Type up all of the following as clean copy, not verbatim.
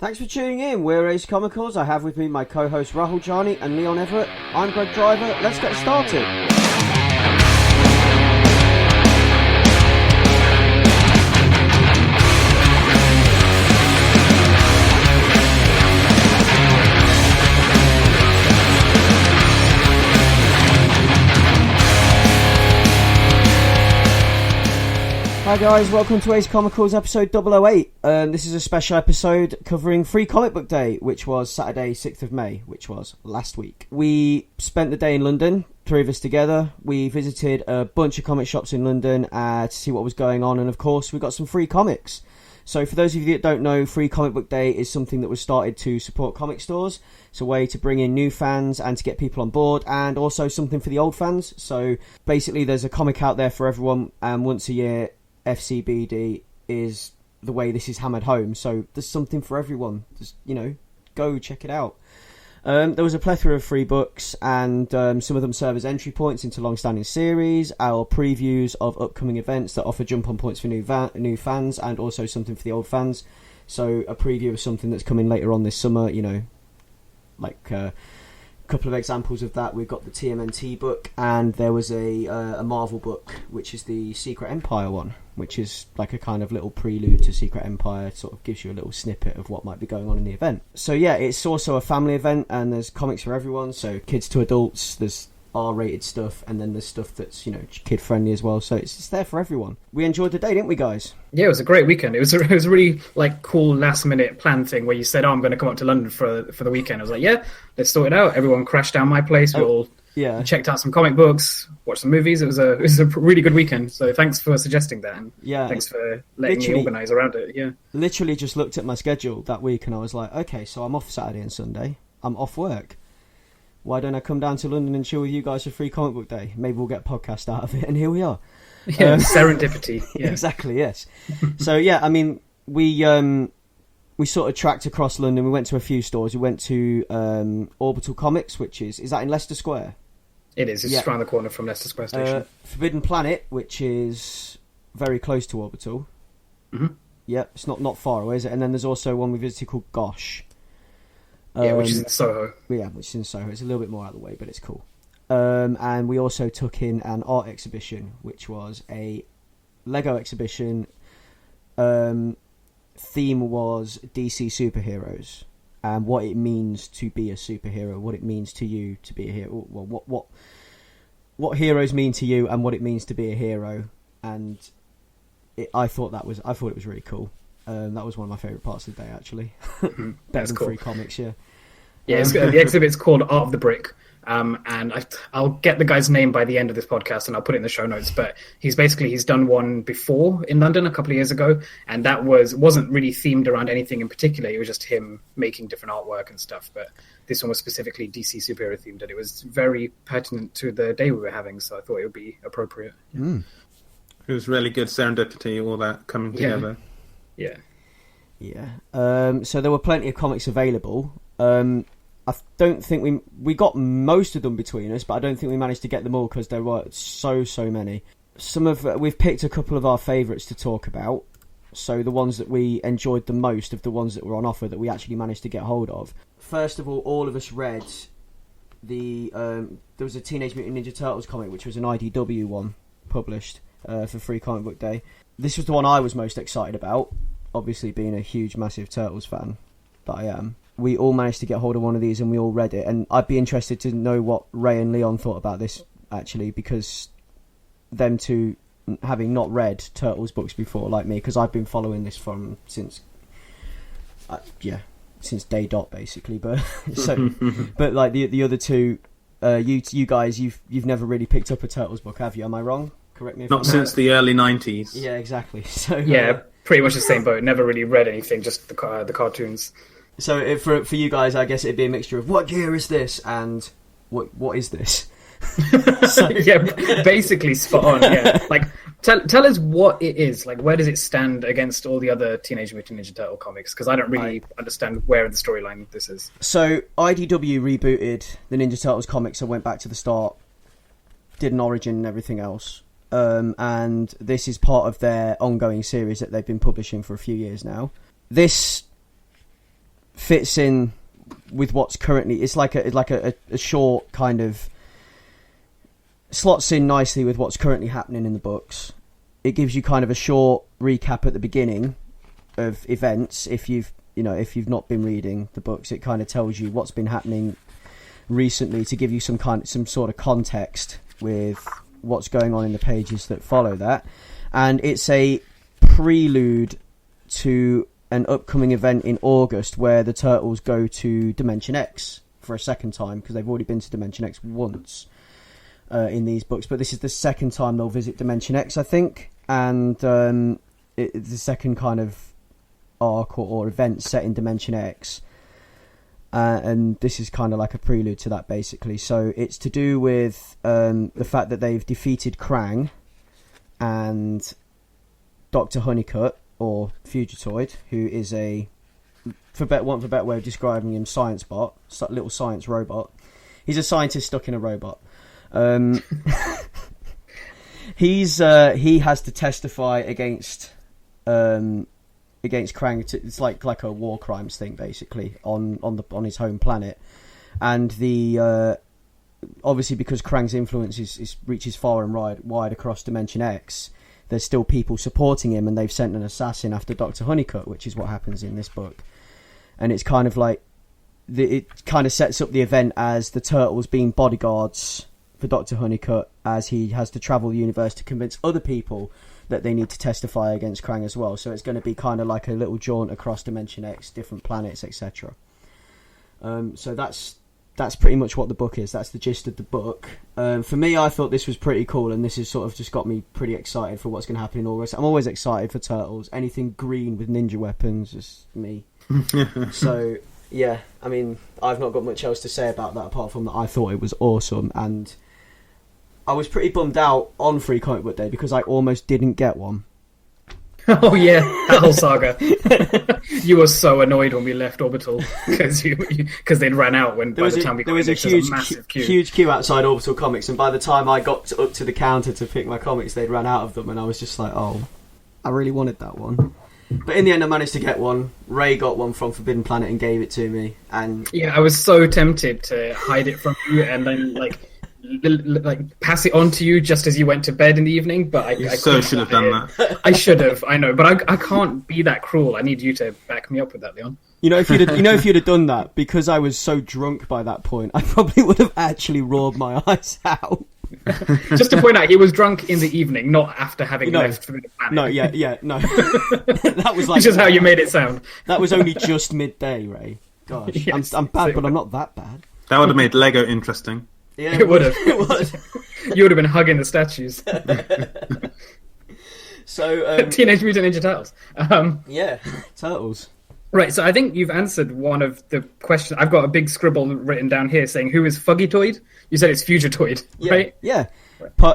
Thanks for tuning in. We're Ace Comicals. I have with me my co-host Rahuland and Leon Everett. I'm Gregtraveled. Let's get started. Hi guys, welcome to Ace Comicals episode 008. This is a special episode covering Free Comic Book Day, which was Saturday 6th of May, which was last week. We spent the day in London, three of us together. We visited a bunch of comic shops in London to see what was going on, and of course we got some free comics. So for those of you that don't know, Free Comic Book Day is something that was started to support comic stores. It's a way to bring in new fans and to get people on board, and also something for the old fans. So basically there's a comic out there for everyone, and once a year FCBD is the way this is hammered home, so there's something for everyone. Just, go check it out. There was a plethora of free books, and some of them serve as entry points into long-standing series, our previews of upcoming events that offer jump-on points for new fans, and also something for the old fans. So a preview of something that's coming later on this summer, like a couple of examples of that. We've got the TMNT book, and there was a Marvel book, which is the Secret Empire one, which is like a kind of little prelude to Secret Empire, sort of gives you a little snippet of what might be going on in the event. So yeah, it's also a family event, and there's comics for everyone, so kids to adults, there's R-rated stuff, and then there's stuff that's, kid-friendly as well, so it's there for everyone. We enjoyed the day, didn't we, guys? Yeah, it was a great weekend. It was a really cool last-minute plan thing where you said, I'm going to come up to London for the weekend. I was like, yeah, let's sort it out. Everyone crashed down my place. We all checked out some comic books, watched some movies. It was a really good weekend, so thanks for suggesting that, and thanks for letting me organise around it. Yeah, literally just looked at my schedule that week, and I was like, okay, so I'm off Saturday and Sunday. I'm off work. Why don't I come down to London and chill with you guys for Free Comic Book Day? Maybe we'll get a podcast out of it, and here we are. Yeah, serendipity. Yeah. Exactly, yes. So, yeah, I mean, we sort of tracked across London. We went to a few stores. We went to Orbital Comics, which is that in Leicester Square? It is. It's around the corner from Leicester Square Station. Forbidden Planet, which is very close to Orbital. Mm-hmm. Yeah, it's not far away, is it? And then there's also one we visited called Gosh. Which is in Soho. Yeah, which is in Soho. It's a little bit more out of the way, but it's cool. And we also took in an art exhibition, which was a Lego exhibition. Theme was DC superheroes, and what it means to be a superhero, what it means to you to be a hero, well, what heroes mean to you, and what it means to be a hero. And I thought it was really cool. That was one of my favourite parts of the day, actually. Better than cool. Free comics, yeah. Yeah, the exhibit's called Art of the Brick, and I'll get the guy's name by the end of this podcast, and I'll put it in the show notes. But he's done one before in London a couple of years ago, and that wasn't really themed around anything in particular. It was just him making different artwork and stuff. But this one was specifically DC superhero themed, and it was very pertinent to the day we were having, so I thought it would be appropriate. Yeah. Mm. It was really good serendipity, all that coming together. Yeah. So there were plenty of comics available. I don't think we got most of them between us, but I don't think we managed to get them all because there were so many. We've picked a couple of our favourites to talk about. So the ones that we enjoyed the most of the ones that were on offer that we actually managed to get hold of. First of all of us read there was a Teenage Mutant Ninja Turtles comic, which was an IDW one published for Free Comic Book Day. This was the one I was most excited about. Obviously, being a huge, massive Turtles fan that I am, we all managed to get hold of one of these and we all read it. And I'd be interested to know what Ray and Leon thought about this, actually, because them two, having not read Turtles books before, like me, because I've been following this since day dot, basically. But but like the other two, you guys, you've never really picked up a Turtles book, have you? Am I wrong? Correct me if not since the early 90s. Yeah, exactly. So yeah. Pretty much the same boat. Never really read anything, just the cartoons. So for you guys, I guess it'd be a mixture of what year is this and what is this? Yeah, basically spot on. Yeah, like tell us what it is. Like, where does it stand against all the other Teenage Mutant Ninja Turtle comics? Because I don't really understand where in the storyline this is. So IDW rebooted the Ninja Turtles comics and went back to the start, did an origin and everything else. And this is part of their ongoing series that they've been publishing for a few years now. This fits in with what's currently. It's like a short kind of slots in nicely with what's currently happening in the books. It gives you kind of a short recap at the beginning of events. If you've not been reading the books, it kind of tells you what's been happening recently to give you some sort of context with what's going on in the pages that follow that. And it's a prelude to an upcoming event in August where the Turtles go to Dimension X for a second time, because they've already been to Dimension X once in these books, but this is the second time they'll visit Dimension X, I think, and it's the second kind of arc or event set in Dimension X, and this is kind of like a prelude to that, basically. So it's to do with the fact that they've defeated Krang and Dr. Honeycutt, or Fugitoid, who is for better way of describing him, science bot, little science robot. He's a scientist stuck in a robot. He has to testify against Krang. It's like a war crimes thing, basically, on his home planet, and obviously because Krang's influence reaches far and wide across Dimension X. There's still people supporting him, and they've sent an assassin after Dr. Honeycutt, which is what happens in this book. And it's kind of like it kind of sets up the event as the Turtles being bodyguards for Dr. Honeycutt, as he has to travel the universe to convince other people that they need to testify against Krang as well. So it's going to be kind of like a little jaunt across Dimension X, different planets, etc. So that's pretty much what the book is. That's the gist of the book. For me, I thought this was pretty cool, and this has sort of just got me pretty excited for what's going to happen in August. I'm always excited for Turtles. Anything green with ninja weapons is me. So, yeah, I mean, I've not got much else to say about that apart from that I thought it was awesome, and I was pretty bummed out on Free Comic Book Day because I almost didn't get one. Oh yeah, that whole saga. You were so annoyed when we left Orbital because they'd ran out there was a huge queue outside Orbital Comics, and by the time I got up to the counter to pick my comics, they'd ran out of them, and I was just like, oh, I really wanted that one. But in the end, I managed to get one. Ray got one from Forbidden Planet and gave it to me, and yeah, I was so tempted to hide it from you and then like pass it on to you just as you went to bed in the evening, but I should have done that. I should have, I know, but I can't be that cruel. I need you to back me up with that, Leon. If you'd have done that, because I was so drunk by that point, I probably would have actually roared my eyes out. Just to point out, he was drunk in the evening, not after having left for the planet. No. That was like, which is how you made it sound. That was only just midday, Ray. Gosh, yes, I'm bad, but I'm not that bad. That would have made Lego interesting. Yeah, it would have. It would. You would have been hugging the statues. So, Teenage Mutant Ninja Turtles. Yeah, Turtles. Right, so I think you've answered one of the questions. I've got a big scribble written down here saying, who is Fugitoid? You said it's Fugitoid, right? Yeah.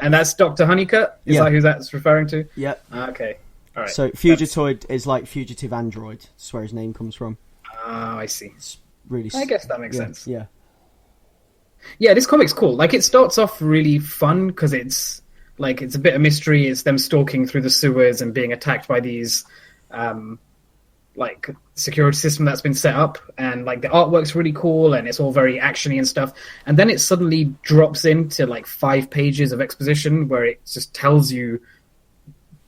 And that's Dr. Honeycutt? Is that who that's referring to? Yeah. Okay. All right. So Fugitoid is like fugitive android. That's where his name comes from. Oh, I see. It's really... I guess that makes sense. Yeah. Yeah, this comic's cool. Like, it starts off really fun because it's a bit of mystery. It's them stalking through the sewers and being attacked by these... security system that's been set up, and like the artwork's really cool and it's all very actiony and stuff, and then it suddenly drops into like 5 pages of exposition where it just tells you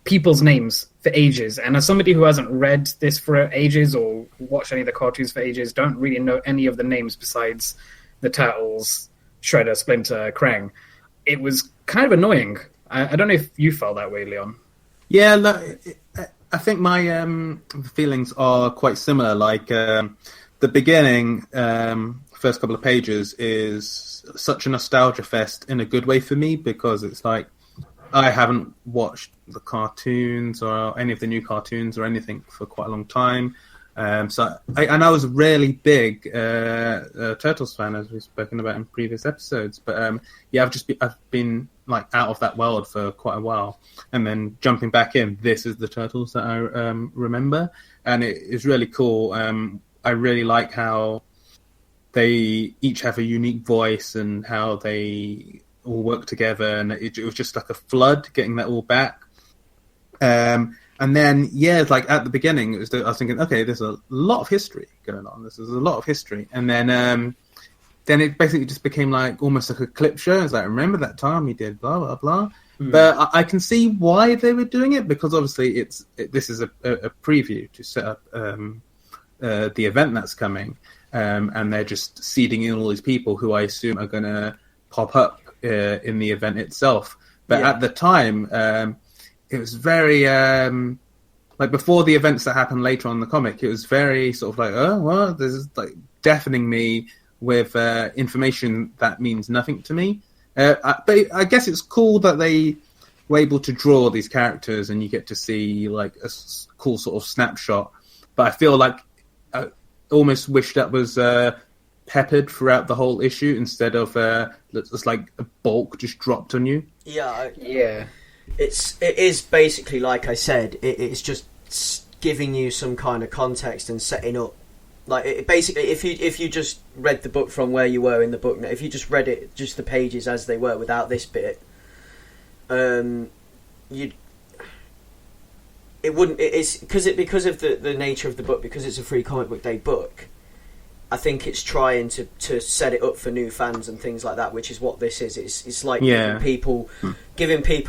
people's names for ages. And as somebody who hasn't read this for ages or watched any of the cartoons for ages, don't really know any of the names besides the Turtles, Shredder, Splinter, Krang, it was kind of annoying. I don't know if you felt that way, Leon. Yeah, I think my feelings are quite similar. Like the beginning, first couple of pages is such a nostalgia fest in a good way for me, because it's like I haven't watched the cartoons or any of the new cartoons or anything for quite a long time. So I was a really big Turtles fan, as we've spoken about in previous episodes. But I've been like out of that world for quite a while, and then jumping back in, this is the Turtles that I remember, and it is really cool. I really like how they each have a unique voice and how they all work together, and it was just like a flood getting that all back. And And then, like at the beginning, I was thinking, okay, there's a lot of history going on. This is a lot of history. And then it basically just became like almost like a clip show. It's like, remember that time he did blah, blah, blah. But I can see why they were doing it, because obviously this is a preview to set up the event that's coming. And they're just seeding in all these people who I assume are going to pop up in the event itself. But at the time, it was very like before the events that happen later on in the comic. It was very sort of like, oh, well, this is like deafening me with information that means nothing to me. But I guess it's cool that they were able to draw these characters and you get to see like a cool sort of snapshot. But I feel like I almost wish that was peppered throughout the whole issue instead of just like a bulk just dropped on you. Yeah. It is basically, like I said, it's just giving you some kind of context and setting up. Like basically, if you just read the book from where you were in the book, if you just read it, just the pages as they were without this bit, it wouldn't. It's because of the nature of the book, because it's a free comic book day book. I think it's trying to set it up for new fans and things like that, which is what this is. It's like giving people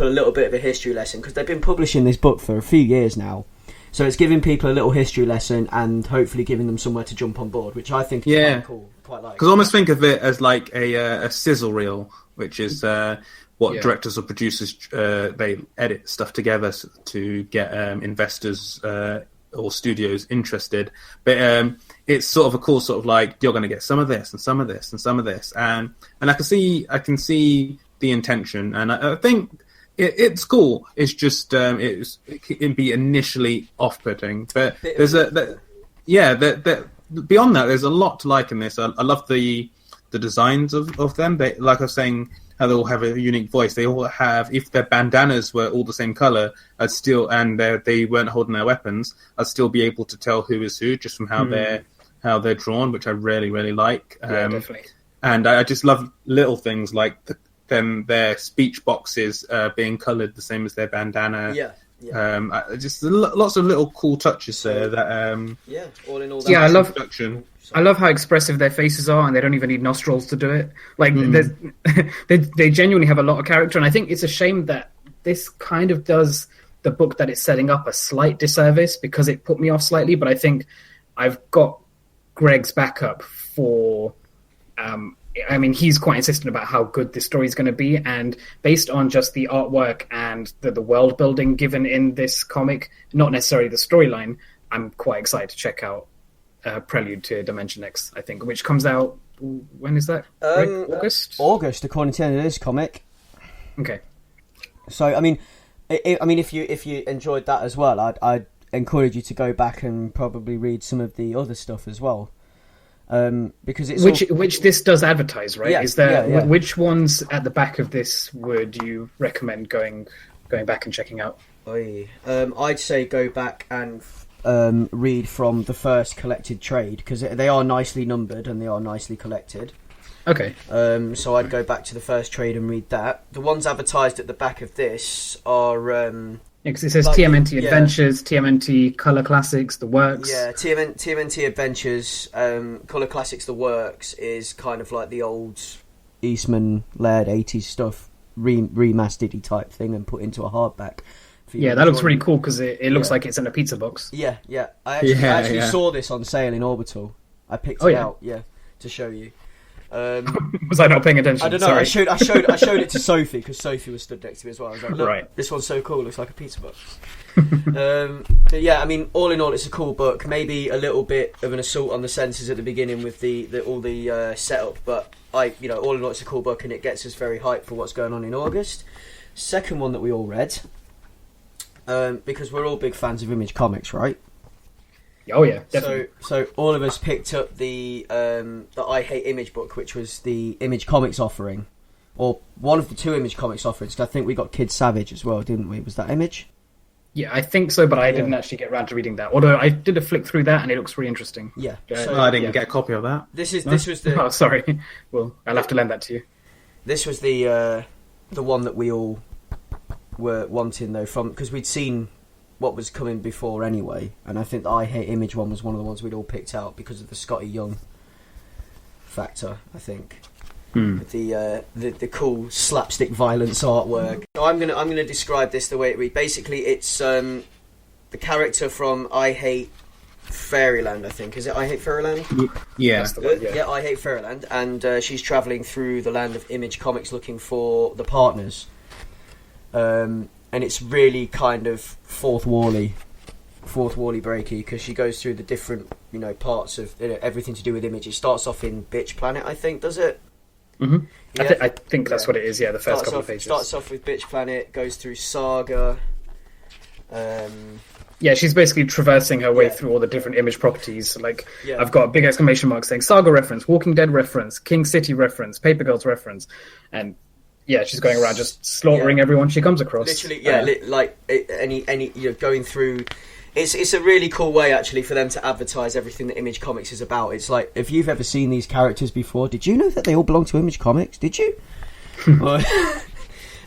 a little bit of a history lesson, because they've been publishing this book for a few years now. So it's giving people a little history lesson and hopefully giving them somewhere to jump on board, which I think is quite cool. Quite like. Because I almost think of it as like a sizzle reel, which is what directors or producers they edit stuff together to get investors or studios interested. But it's sort of a cool sort of like, you're going to get some of this and some of this and some of this, and I can see the intention, and I think. It's cool. It's just it can be initially off-putting, but there's beyond that, there's a lot to like in this. I love the designs of them. They, like I was saying, how they all have a unique voice. They all have, if their bandanas were all the same color, and they weren't holding their weapons, I'd still be able to tell who is who just from how they're drawn, which I really really like. Definitely. And I just love little things like their speech boxes being coloured the same as their bandana. Just lots of little cool touches there. That all in all. I love production. I love how expressive their faces are, and they don't even need nostrils to do it. Like they genuinely have a lot of character, and I think it's a shame that this kind of does the book that it's setting up a slight disservice, because it put me off slightly. But I think I've got Greg's backup for. I mean, he's quite insistent about how good this story is going to be, and based on just the artwork and the world building given in this comic, not necessarily the storyline, I'm quite excited to check out Prelude to Dimension X, I think, which comes out, when is that? August? August, according to the end of this comic. Okay. So, I mean, if you enjoyed that as well, I'd encourage you to go back and probably read some of the other stuff as well. Because it's which this does advertise, right? Yeah, is there which ones at the back of this would you recommend going back and checking out? I'd say go back and read from the first collected trade, because they are nicely numbered and they are nicely collected. Okay. So I'd go back to the first trade and read that. The ones advertised at the back of this are because it says like, TMNT Adventures, TMNT Color Classics, The Works. Yeah, TMNT Adventures, Color Classics, The Works is kind of like the old Eastman-led 80s stuff, remastered type thing and put into a hardback. That looks really cool, because it looks like it's in a pizza box. Yeah. I actually saw this on sale in Orbital. I picked it out, to show you. Was I not paying attention? I don't know. Sorry. I showed it to Sophie, because Sophie was stood next to me as well. I was like, look, this one's so cool. Looks like a pizza box. But yeah, I mean, all in all, it's a cool book. Maybe a little bit of an assault on the senses at the beginning with all the setup, but all in all, it's a cool book, and it gets us very hyped for what's going on in August. Second one that we all read, because we're all big fans of Image Comics, right? Oh yeah, definitely. So all of us picked up the I Hate Image book, which was the Image Comics offering, or one of the two Image Comics offerings. 'Cause I think we got Kid Savage as well, didn't we? Was that Image? Yeah, I think so, but I didn't actually get around to reading that. Although I did a flick through that, and it looks really interesting. Yeah, I didn't get a copy of that. This was the. Oh, sorry. Well, I'll have to lend that to you. This was the one that we all were wanting though, because we'd seen what was coming before anyway, and I think the I Hate Image one was one of the ones we'd all picked out because of the Scotty Young factor, I think. With the cool slapstick violence artwork. So I'm gonna describe this the way it reads. Basically, it's the character from I Hate Fairyland, I think. Is it I Hate Fairyland? Yeah. That's the one, Yeah, I Hate Fairyland. And she's travelling through the land of Image Comics looking for the partners. And it's really kind of fourth wally breaky, because she goes through the different, parts of everything to do with Image. It starts off in Bitch Planet, I think, does it? Mm-hmm. Yeah. I think that's what it is, yeah, the first couple of pages. Starts off with Bitch Planet, goes through Saga. Yeah, she's basically traversing her way through all the different Image properties. Like, Yeah. I've got a big exclamation mark saying Saga reference, Walking Dead reference, King City reference, Paper Girls reference, and yeah, she's going around just slaughtering everyone she comes across. Literally, going through. It's a really cool way, actually, for them to advertise everything that Image Comics is about. It's like, if you've ever seen these characters before, did you know that they all belong to Image Comics? Did you?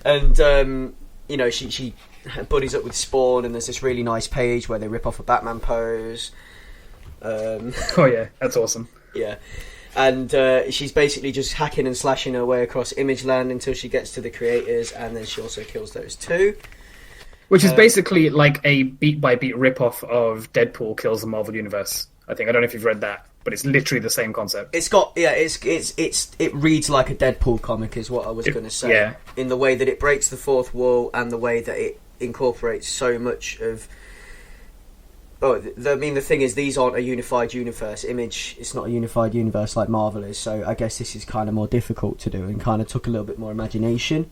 And she buddies up with Spawn, and there's this really nice page where they rip off a Batman pose. Oh yeah, that's awesome. Yeah. And she's basically just hacking and slashing her way across Image Land until she gets to the creators, and then she also kills those two. Which is basically like a beat-by-beat rip-off of Deadpool Kills the Marvel Universe. I don't know if you've read that, but it's literally the same concept. It reads like a Deadpool comic, is what I was going to say. Yeah. In the way that it breaks the fourth wall, and the way that it incorporates so much of. The thing is, these aren't a unified universe. Image, it's not a unified universe like Marvel is, so I guess this is kind of more difficult to do, and kind of took a little bit more imagination.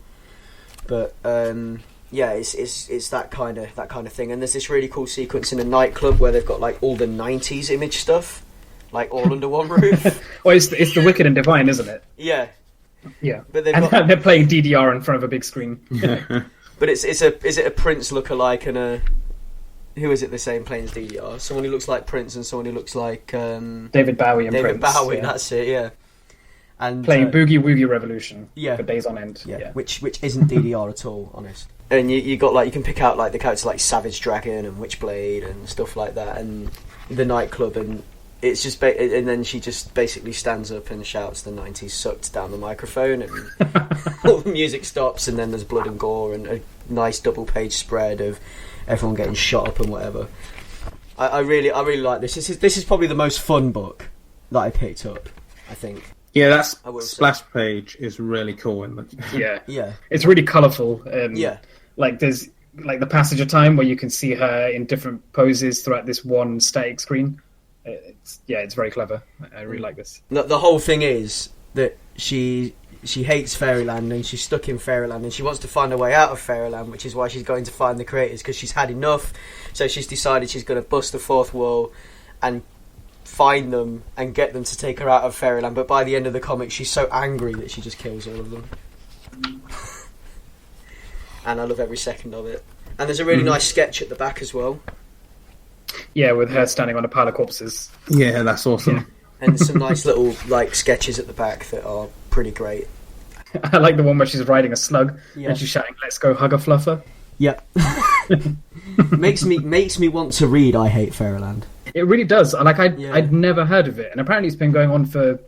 But yeah, it's that kind of thing. And there's this really cool sequence in a nightclub where they've got like all the '90s Image stuff, like all under one roof. Well, it's the Wicked and Divine, isn't it? Yeah, yeah. But they're playing DDR in front of a big screen. But is it a Prince lookalike and a who is it the same playing as DDR? Someone who looks like Prince and someone who looks like David Bowie and David Prince. Bowie, Yeah. that's it. Yeah. And playing Boogie Woogie Revolution for days on end. Yeah. Which isn't DDR at all, honest. And you got like, you can pick out like the characters like Savage Dragon and Witchblade and stuff like that, and the nightclub, and it's just and then she just basically stands up and shouts the '90s sucked down the microphone, and all the music stops, and then there's blood and gore and a nice double page spread of everyone getting shot up and whatever. I really like this. This is probably the most fun book that I picked up, I think. Yeah, that splash page is really cool. Yeah. It's really colourful. Yeah. Like there's like the passage of time where you can see her in different poses throughout this one static screen. It's very clever. I really like this. The whole thing is that she hates Fairyland, and she's stuck in Fairyland, and she wants to find a way out of Fairyland, which is why she's going to find the creators, because she's had enough. So she's decided she's going to bust the fourth wall and find them and get them to take her out of Fairyland. But by the end of the comic, she's so angry that she just kills all of them. And I love every second of it. And there's a really nice sketch at the back as well. Yeah, with her standing on a pile of corpses. Yeah, that's awesome. Yeah. And some nice little like sketches at the back that are pretty great. I like the one where she's riding a slug and she's shouting, "Let's go hug a fluffer." Yep. makes me want to read I Hate Fairyland. It really does. I'd never heard of it, and apparently it's been going on for,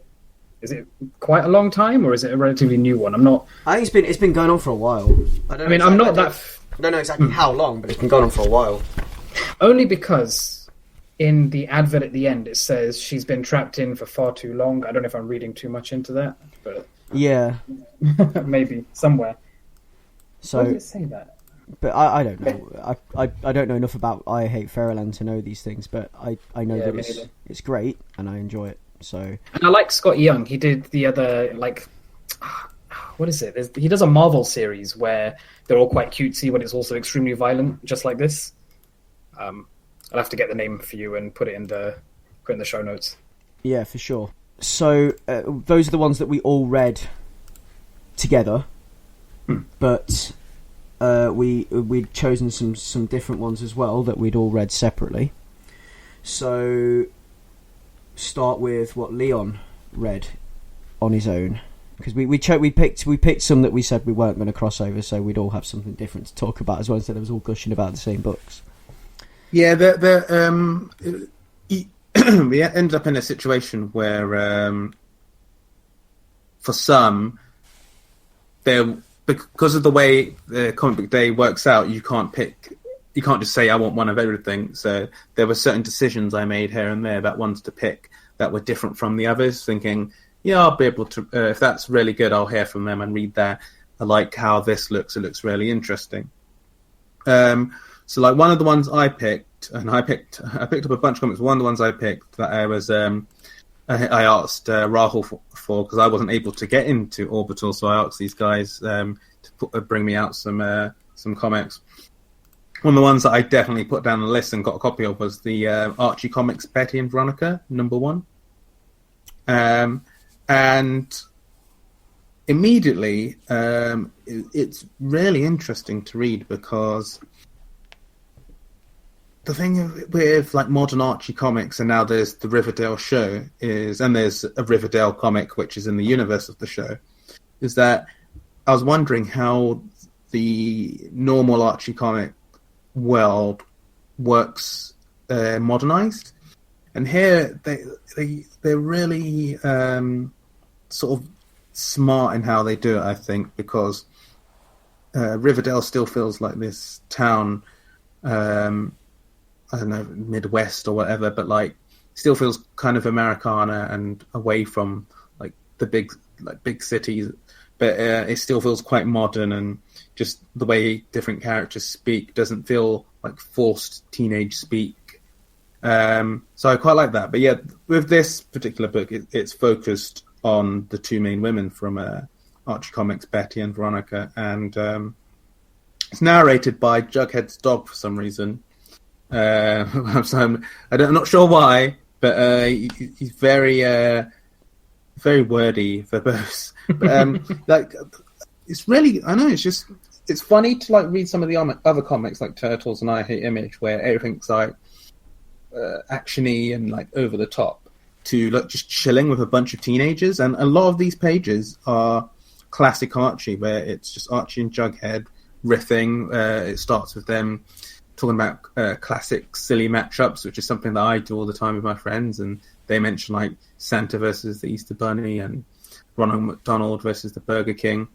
is it quite a long time, or is it a relatively new one? I think it's been going on for a while. I don't know exactly how long, but it's been going on for a while. Only because in the advert at the end it says she's been trapped in for far too long. I don't know if I'm reading too much into that, but yeah, maybe somewhere. So why does it say that? But I don't know. I don't know enough about I Hate Fairyland to know these things, but I know that it's great and I enjoy it. So, and I like Scott Young. He did the other what is it? He does a Marvel series where they're all quite cutesy, but it's also extremely violent, just like this. I'll have to get the name for you and put it in the show notes. Yeah, for sure. So those are the ones that we all read together, but we'd chosen some different ones as well that we'd all read separately. So start with what Leon read on his own, because we picked some that we said we weren't going to cross over, so we'd all have something different to talk about as well, instead of us all gushing about the same books. Yeah, we ended up in a situation where, for some, because of the way the comic book day works out, you can't just say I want one of everything. So there were certain decisions I made here and there about ones to pick that were different from the others, thinking, yeah, I'll be able to, if that's really good, I'll hear from them and read that. I like how this looks. It looks really interesting. So like one of the ones I picked, and I picked up a bunch of comics. One of the ones I picked that I was, I asked Rahul for because I wasn't able to get into Orbital, so I asked these guys to bring me out some comics. One of the ones that I definitely put down on the list and got a copy of was the Archie Comics Betty and Veronica #1. And immediately, it's really interesting to read because the thing with like modern Archie comics, and now there's the Riverdale show, and there's a Riverdale comic which is in the universe of the show, is that I was wondering how the normal Archie comic world works modernized, and here they're really sort of smart in how they do it, I think, because Riverdale still feels like this town, I don't know, Midwest or whatever, but like still feels kind of Americana and away from like the big cities, but it still feels quite modern, and just the way different characters speak doesn't feel like forced teenage speak. So I quite like that. But yeah, with this particular book, it's focused on the two main women from Archie Comics, Betty and Veronica, and it's narrated by Jughead's dog for some reason. I'm not sure why, but he's very wordy, verbose. But like, it's really, I know, it's funny to like read some of the other comics like Turtles and I Hate Image, where everything's like actiony and like over the top, to like just chilling with a bunch of teenagers. And a lot of these pages are classic Archie, where it's just Archie and Jughead riffing. It starts with them talking about classic silly matchups, which is something that I do all the time with my friends, and they mention like Santa versus the Easter Bunny and Ronald McDonald versus the Burger King,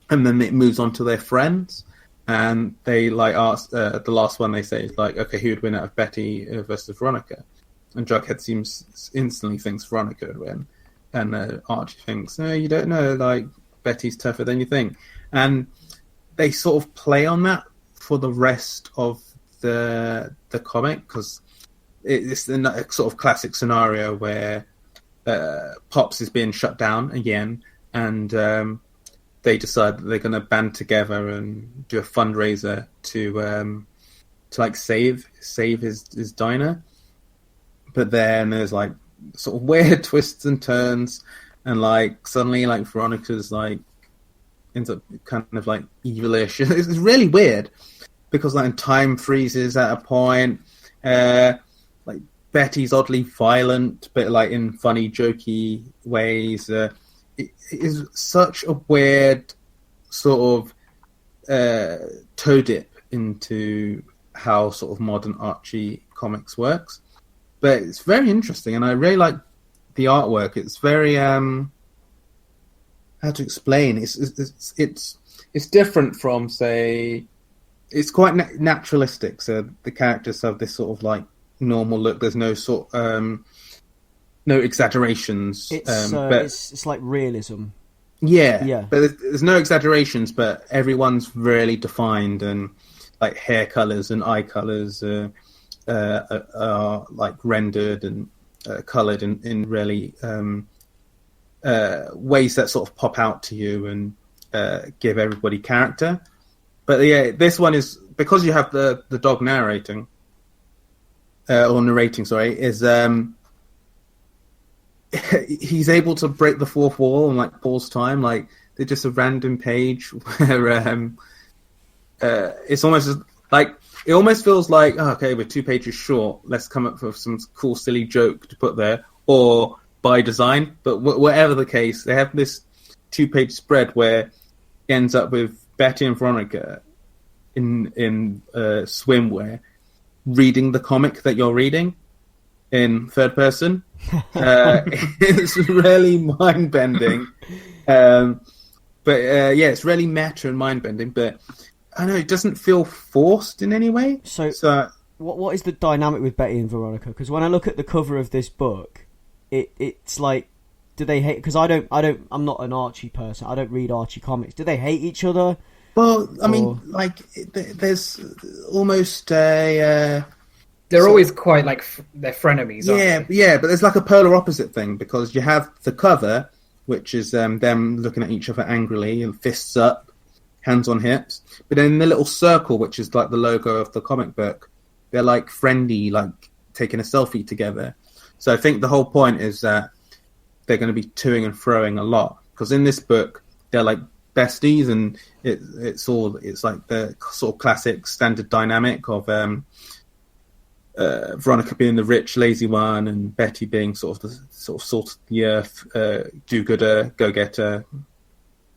and then it moves on to their friends, and they like ask the last one they say is like, okay, who would win out of Betty versus Veronica? And Jughead seems instantly thinks Veronica would win, and Archie thinks, no, you don't know, like Betty's tougher than you think, and they sort of play on that for the rest of the comic, because it's a sort of classic scenario where Pops is being shut down again, and they decide that they're going to band together and do a fundraiser to like save his diner. But then there's like sort of weird twists and turns, and like suddenly like Veronica's like ends up kind of like evilish. It's really weird because like time freezes at a point. Like Betty's oddly violent, but like in funny, jokey ways. It is such a weird sort of toe dip into how sort of modern Archie comics works. But it's very interesting, and I really like the artwork. It's very how to explain. It's different from, say, it's quite naturalistic. So the characters have this sort of like normal look. There's no sort no exaggerations. It's like realism. Yeah. But there's no exaggerations. But everyone's really defined, and like hair colors and eye colors are like rendered and colored in really ways that sort of pop out to you and give everybody character. But yeah, this one is, because you have the dog narrating, is he's able to break the fourth wall and like pause time. Like they're just a random page where it's almost like, it almost feels like, oh, okay, we're 2 pages short, let's come up with some cool silly joke to put there, or by design. But whatever the case, they have this 2-page spread where it ends up with Betty and Veronica in swimwear, reading the comic that you're reading in third person. It's really mind-bending. It's really meta and mind-bending, but I know it doesn't feel forced in any way. So what is the dynamic with Betty and Veronica? Because when I look at the cover of this book, it's like, do they hate? Because I'm not an Archie person. I don't read Archie comics. Do they hate each other? Well, I mean, like, there's almost a... They're always quite like they're frenemies, aren't they? Yeah, but there's like a polar opposite thing, because you have the cover, which is them looking at each other angrily and fists up, hands on hips. But then in the little circle, which is like the logo of the comic book, they're like friendly, like taking a selfie together. So I think the whole point is that they're going to be toing and froing a lot, because in this book they're like besties, and it's like the sort of classic standard dynamic of Veronica being the rich, lazy one, and Betty being sort of the earth, do-gooder, go-getter.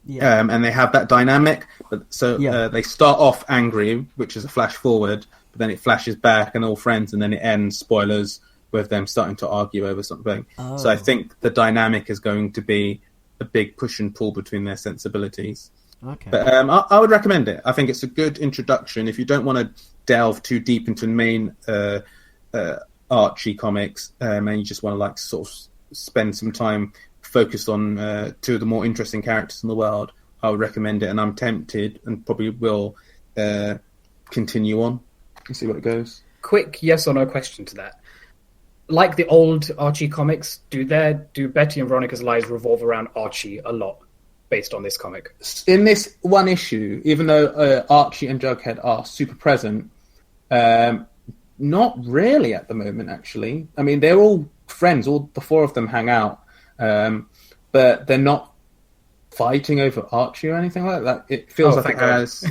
Yeah. And they have that dynamic. They start off angry, which is a flash forward, but then it flashes back and all friends, and then it ends, spoilers, with them starting to argue over something. Oh. So I think the dynamic is going to be a big push and pull between their sensibilities. Okay. But I would recommend it. I think it's a good introduction if you don't want to delve too deep into the main Archie comics, and you just want to like sort of spend some time focused on two of the more interesting characters in the world. I would recommend it, and I'm tempted and probably will continue on and see where it goes. Quick yes or no question to that. Like the old Archie comics, do Betty and Veronica's lives revolve around Archie a lot based on this comic? In this one issue, even though Archie and Jughead are super present, not really at the moment, actually. I mean, they're all friends, all the four of them hang out, but they're not fighting over Archie or anything like that. It feels like it has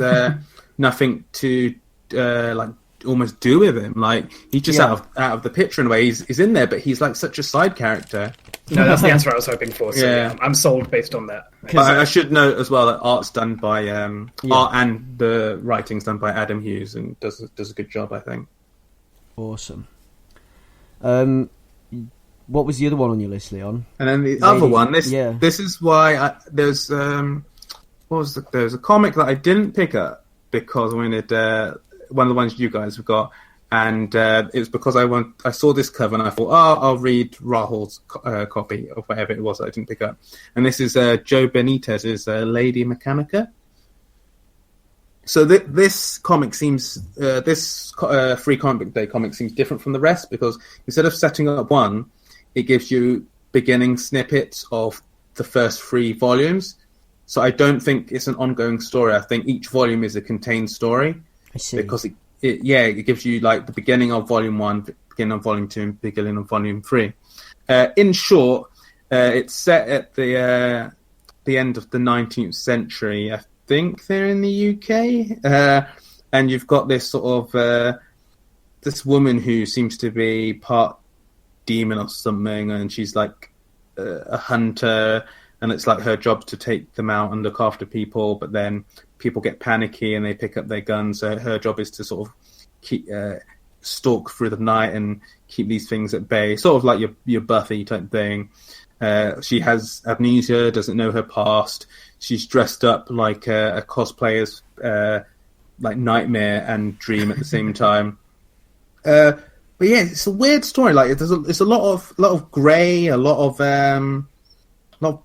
nothing to like almost do with him. Like, he's just out of the picture in a way. He's in there, but he's like such a side character. No, that's the answer I was hoping for. So yeah, I'm sold based on that. But I should note as well that art's done by art, and the writing's done by Adam Hughes, and does a good job, I think. Awesome. What was the other one on your list, Leon? And then the other one. This is why there's there's a comic that I didn't pick up because I wanted one of the ones you guys have got, and it was because I saw this cover and I thought, I'll read Rahul's copy of whatever it was that I didn't pick up. And this is Joe Benitez's Lady Mechanika. So this comic seems this Free Comic Book Day comic seems different from the rest, because instead of setting up one, it gives you beginning snippets of the first 3 volumes. So I don't think it's an ongoing story. I think each volume is a contained story. I see. Because it gives you like the beginning of volume 1, beginning of volume 2, and beginning of volume 3. In short, it's set at the end of the 19th century. I think they're in the UK, and you've got this sort of this woman who seems to be part demon or something, and she's like a hunter, and it's like her job to take them out and look after people, but then people get panicky and they pick up their guns, so her job is to sort of keep stalk through the night and keep these things at bay, sort of like your Buffy type thing. She has amnesia, doesn't know her past. She's dressed up like a cosplayer's like nightmare and dream at the same time. But yeah, it's a weird story. Like it's a lot of grey, a lot of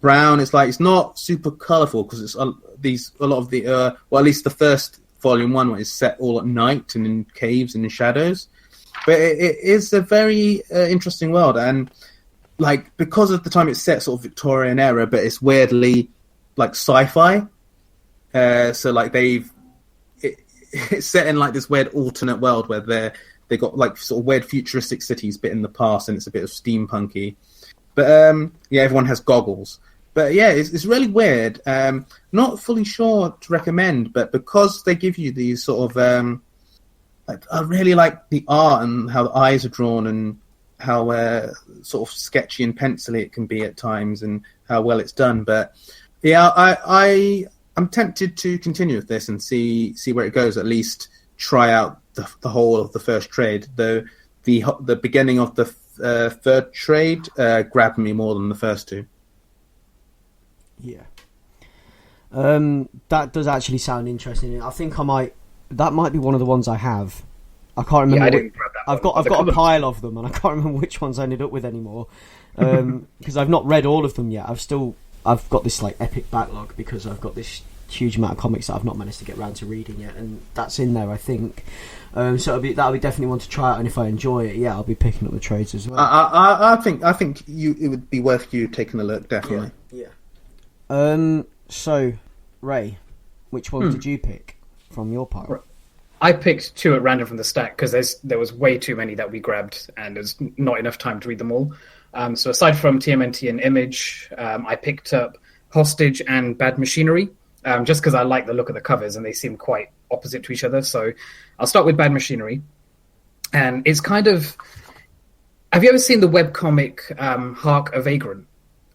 brown. It's like it's not super colourful because it's a lot of the well, at least the first volume 1 is set all at night and in caves and in shadows. But it is a very interesting world, and like because of the time it's set, sort of Victorian era, but it's weirdly like sci-fi. So like it's set in like this weird alternate world where they got like sort of weird futuristic cities bit in the past, and it's a bit of steampunky. But everyone has goggles. But yeah, it's really weird. Not fully sure to recommend, but because they give you these sort of like I really like the art and how the eyes are drawn and how sort of sketchy and pencily it can be at times, and how well it's done. But yeah, I'm tempted to continue with this and see where it goes. At least try out the whole of the first trade. The beginning of the third trade grabbed me more than the first two. Yeah. That does actually sound interesting. I think that might be one of the ones I have. I can't remember. Yeah, I didn't grab that. I've got a pile of them, and I can't remember which ones I ended up with anymore. Because I've not read all of them yet. I've got this like epic backlog because I've got this huge amount of comics that I've not managed to get around to reading yet, and that's in there, I think. So that'll be definitely one to try out, and if I enjoy it, I'll be picking up the trades as well. I think it would be worth you taking a look, definitely. Yeah. So, Ray, which one did you pick from your pile? I picked two at random from the stack because there was way too many that we grabbed, and there's not enough time to read them all. So aside from TMNT and Image, I picked up Hostage and Bad Machinery, just because I like the look of the covers and they seem quite opposite to each other. So I'll start with Bad Machinery. And it's kind of... Have you ever seen the webcomic Hark a Vagrant?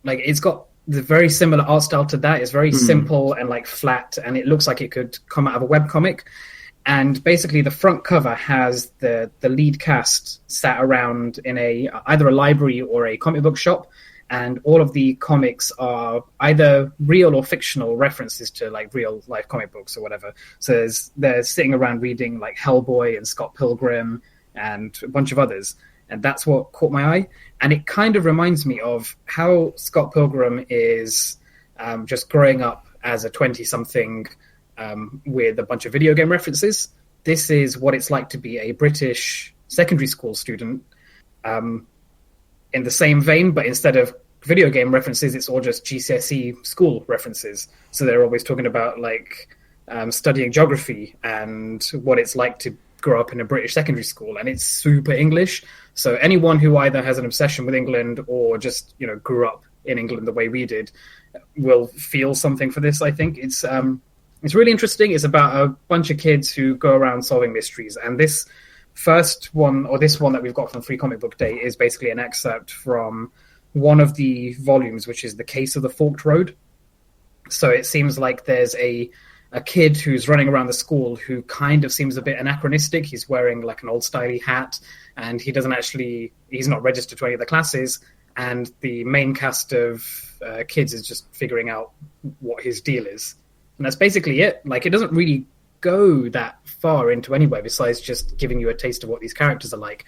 Like, it's got the very similar art style to that. It's very simple and like flat, and it looks like it could come out of a webcomic. And basically the front cover has the lead cast sat around in either a library or a comic book shop, and all of the comics are either real or fictional references to like real life comic books or whatever. So they're sitting around reading like Hellboy and Scott Pilgrim and a bunch of others. And that's what caught my eye. And it kind of reminds me of how Scott Pilgrim is just growing up as a 20-something with a bunch of video game references. This is what it's like to be a British secondary school student in the same vein, but instead of video game references, it's all just GCSE school references. So they're always talking about like studying geography and what it's like to grow up in a British secondary school, and it's super English. So anyone who either has an obsession with England or just, grew up in England the way we did will feel something for this, I think. It's really interesting. It's about a bunch of kids who go around solving mysteries. And this first one, or this one that we've got from Free Comic Book Day, is basically an excerpt from one of the volumes, which is The Case of the Forked Road. So it seems like there's a kid who's running around the school who kind of seems a bit anachronistic. He's wearing like an old styly hat, and he's not registered to any of the classes. And the main cast of kids is just figuring out what his deal is. And that's basically it. Like, it doesn't really go that far into anywhere besides just giving you a taste of what these characters are like.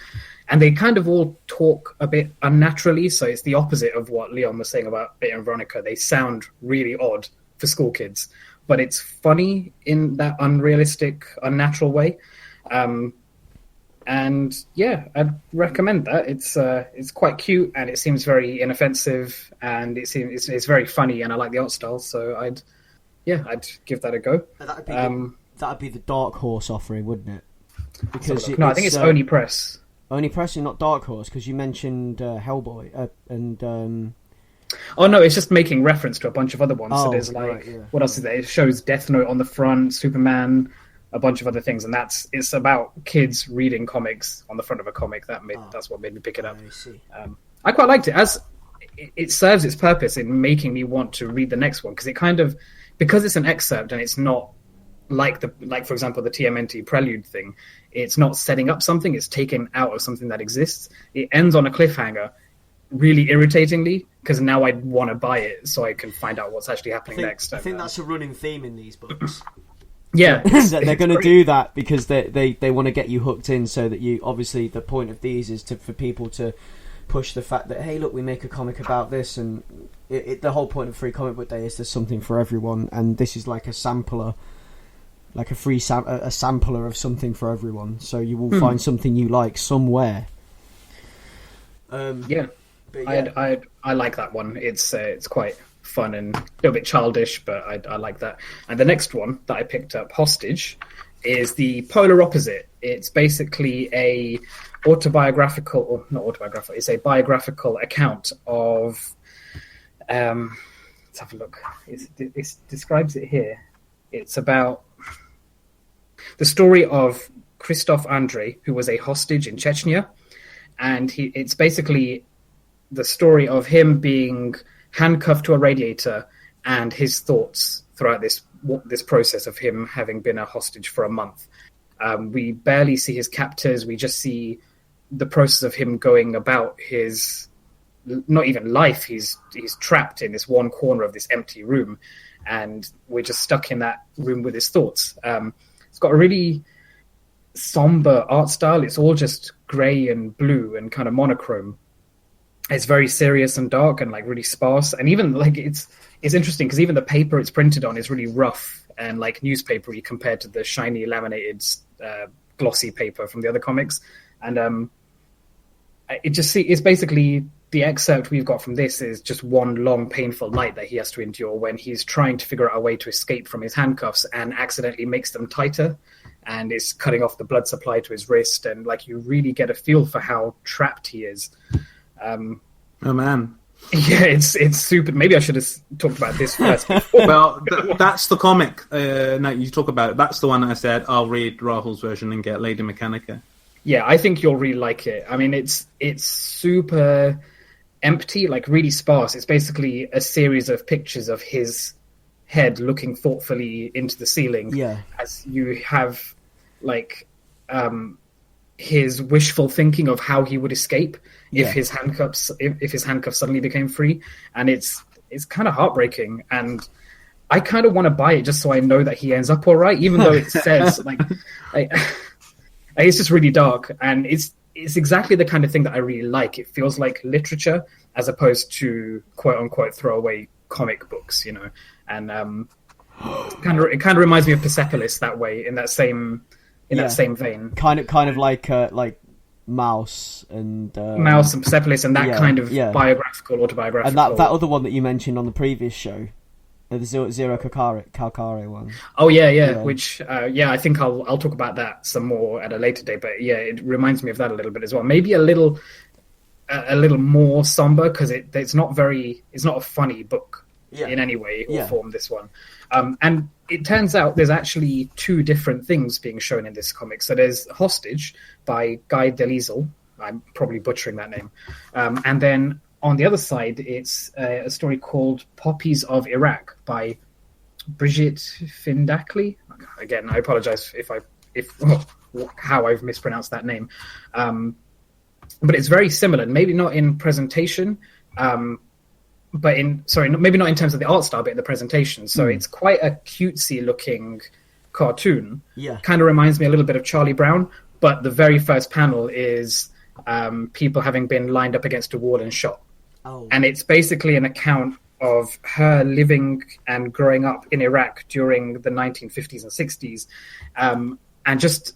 And they kind of all talk a bit unnaturally. So it's the opposite of what Leon was saying about Beta and Veronica. They sound really odd for school kids, but it's funny in that unrealistic, unnatural way. And yeah, I'd recommend that. It's quite cute, and it seems very inoffensive, and it's very funny, and I like the art style. So I'd give that a go. That'd be the Dark Horse offering, wouldn't it? Because I think it's Oni Press. Oni Press, and not Dark Horse, because you mentioned Hellboy and. Oh no, it's just making reference to a bunch of other ones. Oh, so there's what else is there? It shows Death Note on the front, Superman, a bunch of other things, and it's about kids reading comics on the front of a comic. That's what made me pick it up. I see. I quite liked it, as it serves its purpose in making me want to read the next one, because it's an excerpt and it's not like for example the TMNT Prelude thing. It's not setting up something; it's taken out of something that exists. It ends on a cliffhanger, really irritatingly, because now I want to buy it so I can find out what's actually happening next. I think that's a running theme in these books. Yeah, they're going to do that because they want to get you hooked in, so that you, obviously the point of these is for people to push the fact that, hey, look, we make a comic about this, and the whole point of Free Comic Book Day is there's something for everyone, and this is like a sampler, like a free a sampler of something for everyone. So you will find something you like somewhere. Yeah. I like that one. It's quite fun and a little bit childish, but I like that. And the next one that I picked up, Hostage, is the polar opposite. It's basically a it's a biographical account of let's have a look. It describes it here. It's about the story of Christoph Andrei, who was a hostage in Chechnya, and it's basically the story of him being handcuffed to a radiator and his thoughts throughout this process of him having been a hostage for a month. We barely see his captors. We just see the process of him going about his, not even life. He's trapped in this one corner of this empty room, and we're just stuck in that room with his thoughts. It's got a really somber art style. It's all just gray and blue and kind of monochrome. It's very serious and dark and like really sparse. And even like it's interesting because even the paper it's printed on is really rough and like newspapery compared to the shiny laminated glossy paper from the other comics. And it's basically the excerpt we've got from this is just one long painful night that he has to endure when he's trying to figure out a way to escape from his handcuffs and accidentally makes them tighter and is cutting off the blood supply to his wrist. And like you really get a feel for how trapped he is. Oh man. Yeah, it's super. Maybe I should have talked about this first. Well, that's the comic. Now you talk about it. That's the one that I said I'll read Rahul's version and get Lady Mechanika. Yeah, I think you'll really like it. I mean, it's super empty, like really sparse. It's basically a series of pictures of his head looking thoughtfully into the ceiling. Yeah, as you have like his wishful thinking of how he would escape if his handcuffs suddenly became free, and it's kind of heartbreaking. And I kind of want to buy it just so I know that he ends up all right, even though it says it's just really dark, and it's exactly the kind of thing that I really like. It feels like literature as opposed to quote unquote throwaway comic books, you know. And it kind of reminds me of Persepolis that way, in that same vein. Kind of like Mouse and Persepolis and that kind of biographical, autobiographical. And that other one that you mentioned on the previous show, the Zero Calcare one. Oh yeah. Which I think I'll talk about that some more at a later date. But yeah, it reminds me of that a little bit as well. Maybe a little more somber because it's not a funny book in any way or form. This one, and it turns out there's actually two different things being shown in this comic. So there's Hostage by Guy Delisle. I'm probably butchering that name, and then on the other side, it's a story called Poppies of Iraq by Brigitte Findackley. Again, I apologize how I've mispronounced that name. But it's very similar, maybe not in presentation, maybe not in terms of the art style, but in the presentation. So it's quite a cutesy looking cartoon. Yeah. Kind of reminds me a little bit of Charlie Brown, but the very first panel is people having been lined up against a wall and shot. Oh. And it's basically an account of her living and growing up in Iraq during the 1950s and 60s, and just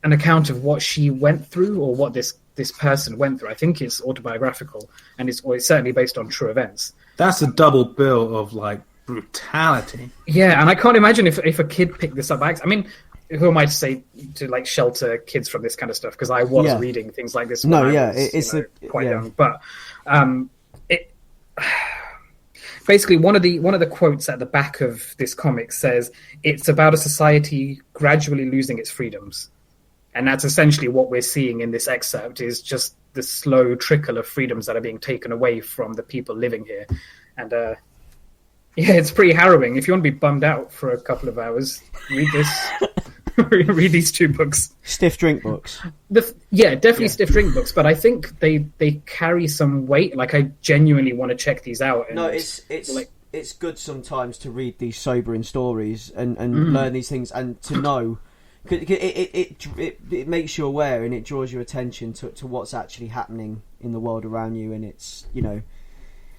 an account of what she went through or what this person went through. I think it's autobiographical, and it's certainly based on true events. That's a double bill of like brutality. Yeah, and I can't imagine if a kid picked this up. I mean, who am I to say to like shelter kids from this kind of stuff? Because I was reading things like this when I was quite young. But basically, one of the quotes at the back of this comic says it's about a society gradually losing its freedoms. And that's essentially what we're seeing in this excerpt, is just the slow trickle of freedoms that are being taken away from the people living here. And it's pretty harrowing. If you want to be bummed out for a couple of hours, read this. Read these two books. Stiff drink books. Definitely stiff drink books. But I think they carry some weight. Like, I genuinely want to check these out. And it's good sometimes to read these sobering stories and learn these things, and to know. It makes you aware, and it draws your attention to what's actually happening in the world around you, and it's, you know,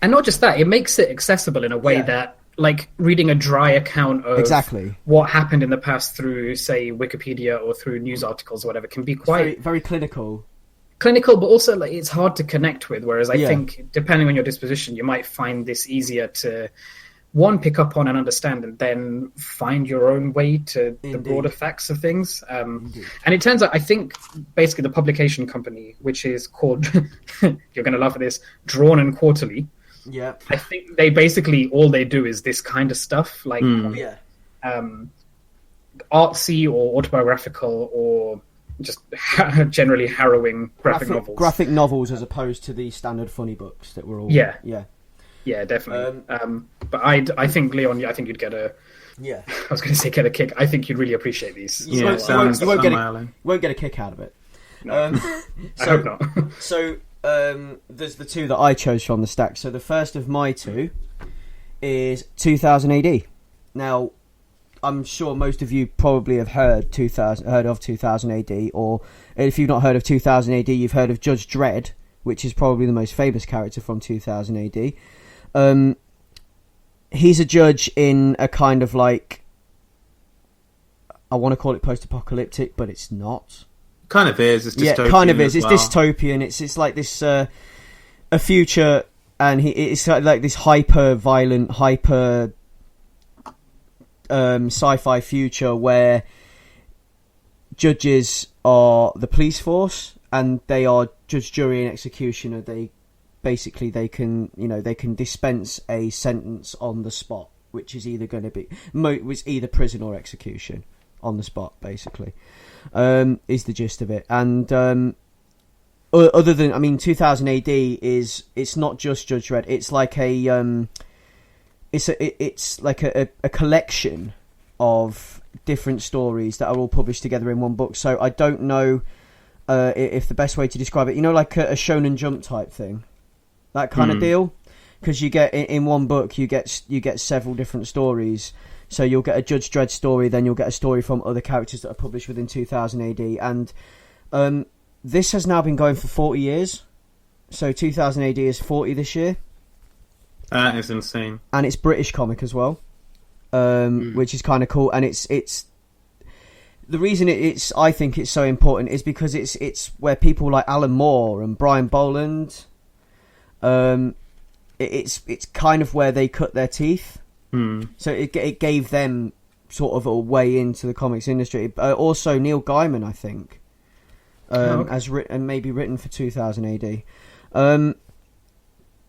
and not just that, it makes it accessible in a way that, like, reading a dry account of what happened in the past through, say, Wikipedia or through news articles or whatever, can be quite very, very clinical, but also like it's hard to connect with. Whereas I think, depending on your disposition, you might find this easier to pick up on and understand, and then find your own way to the broader facts of things. And it turns out, I think, basically the publication company, which is called, you're going to laugh at this, Drawn and Quarterly. Yeah. I think they basically, all they do is this kind of stuff, like artsy or autobiographical or just generally harrowing graphic novels. Graphic novels as opposed to the standard funny books that were all... Yeah, definitely. But I think Leon, I think you'd get a. Yeah. I was going to say get a kick. I think you'd really appreciate these. You won't get a kick out of it. No. I hope not. So there's the two that I chose from the stack. So the first of my two is 2000 AD. Now, I'm sure most of you probably have heard of 2000 AD, or if you've not heard of 2000 AD, you've heard of Judge Dredd, which is probably the most famous character from 2000 AD. He's a judge in a kind of like, I want to call it post-apocalyptic, but it's not. Kind of is. It's dystopian. Yeah, kind of is. It's well. dystopian. It's like this a future, and it's like this hyper-violent, sci-fi future where judges are the police force, and they are judge, jury, and executioner. They can dispense a sentence on the spot, which is either going to be either prison or execution on the spot, basically, is the gist of it. And other than, 2000 AD it's not just Judge Dredd. It's like it's like a collection of different stories that are all published together in one book. So I don't know if the best way to describe it, like a Shonen Jump type thing. That kind of deal, because you get in one book you get several different stories. So you'll get a Judge Dredd story, then you'll get a story from other characters that are published within 2000 AD, and this has now been going for 40 years. So 2000 AD is 40 this year. That is insane, and it's British comic as well, which is kind of cool. And it's the reason I think it's so important is because it's where people like Alan Moore and Brian Boland. It's kind of where they cut their teeth. So it gave them sort of a way into the comics industry. Also Neil Gaiman, I think, has written, maybe written for 2000 AD.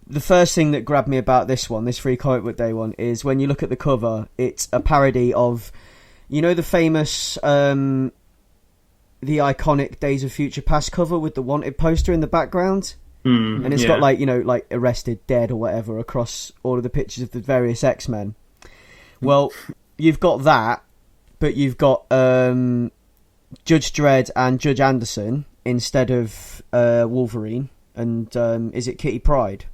The first thing that grabbed me about this Free Comic Book Day one, is when you look at the cover, it's a parody of, the famous, the iconic Days of Future Past cover with the Wanted poster in the background. And it's got like arrested, dead, or whatever across all of the pictures of the various X-Men. Well, you've got that, but you've got Judge Dredd and Judge Anderson instead of Wolverine. And is it Kitty Pryde?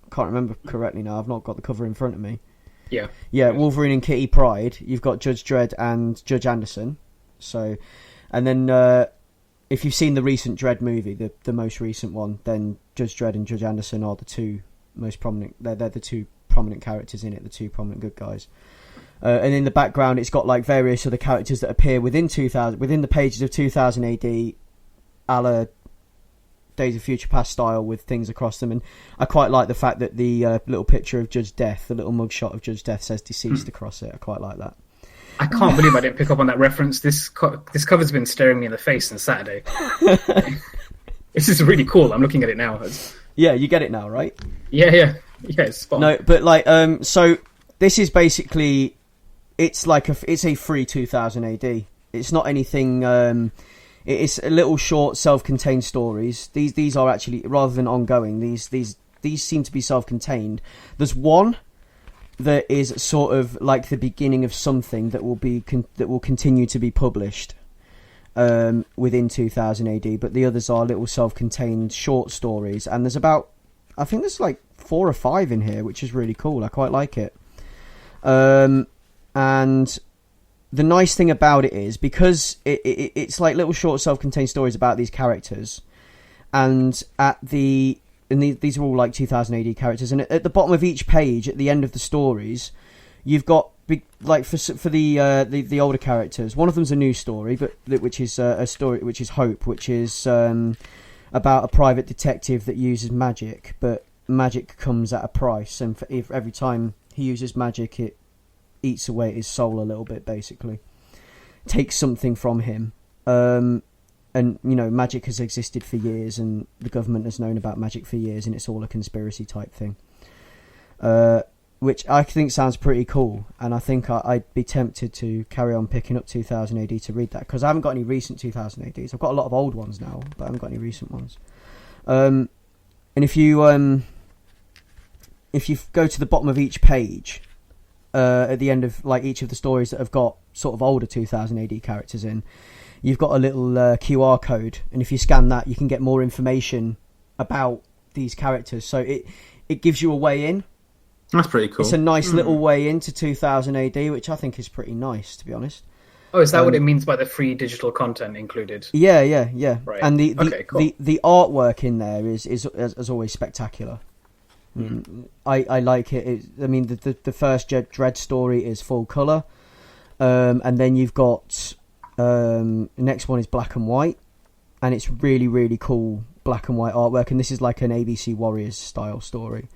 I can't remember correctly now. I've not got the cover in front of me. Yeah, Wolverine and Kitty Pryde. You've got Judge Dredd and Judge Anderson. So, and then if you've seen the recent Dredd movie, the most recent one, then Judge Dredd and Judge Anderson are the two most prominent. They're the two prominent characters in it, the two prominent good guys. And in the background, it's got like various other characters that appear within the pages of 2000 AD, a la Days of Future Past style, with things across them. And I quite like the fact that the little picture of Judge Death, the little mugshot of Judge Death, says deceased across it. I quite like that. I can't believe I didn't pick up on that reference. This cover's been staring me in the face since Saturday. This is really cool. I'm looking at it now. Yeah, you get it now, right? Yeah, it's spot on. No, but like, so this is basically, it's a free 2000 AD. It's not anything. It's a little short, self-contained stories. These are actually, rather than ongoing, these seem to be self-contained. There's one that is sort of like the beginning of something that will continue to be published within 2000 AD, but the others are little self-contained short stories, and I think there's like 4 or 5 in here, which is really cool. I quite like it. And the nice thing about it is, because it's like little short self-contained stories about these characters, and these are all like 2000 AD characters, and at the bottom of each page, at the end of the stories, you've got, like, for the older characters, one of them's a new story, but which is a story which is Hope, which is about a private detective that uses magic, but magic comes at a price, and if every time he uses magic, it eats away at his soul a little bit, basically takes something from him. And, magic has existed for years, and the government has known about magic for years, and it's all a conspiracy type thing. Which I think sounds pretty cool, and I think I'd be tempted to carry on picking up 2000 AD to read that, because I haven't got any recent 2000 ADs. I've got a lot of old ones now, but I haven't got any recent ones. And if you if you go to the bottom of each page, at the end of like each of the stories that have got sort of older 2000 AD characters in, you've got a little QR code, and if you scan that, you can get more information about these characters. So it gives you a way in. That's pretty cool. It's a nice little way into 2000 AD, which I think is pretty nice, to be honest. Oh, is that what it means by the free digital content included? Yeah. Right. And the artwork in there is always spectacular. I like it. I mean, the first Dread story is full colour, and then you've got the next one is black and white, and it's really, really cool black and white artwork, and this is like an ABC Warriors style story.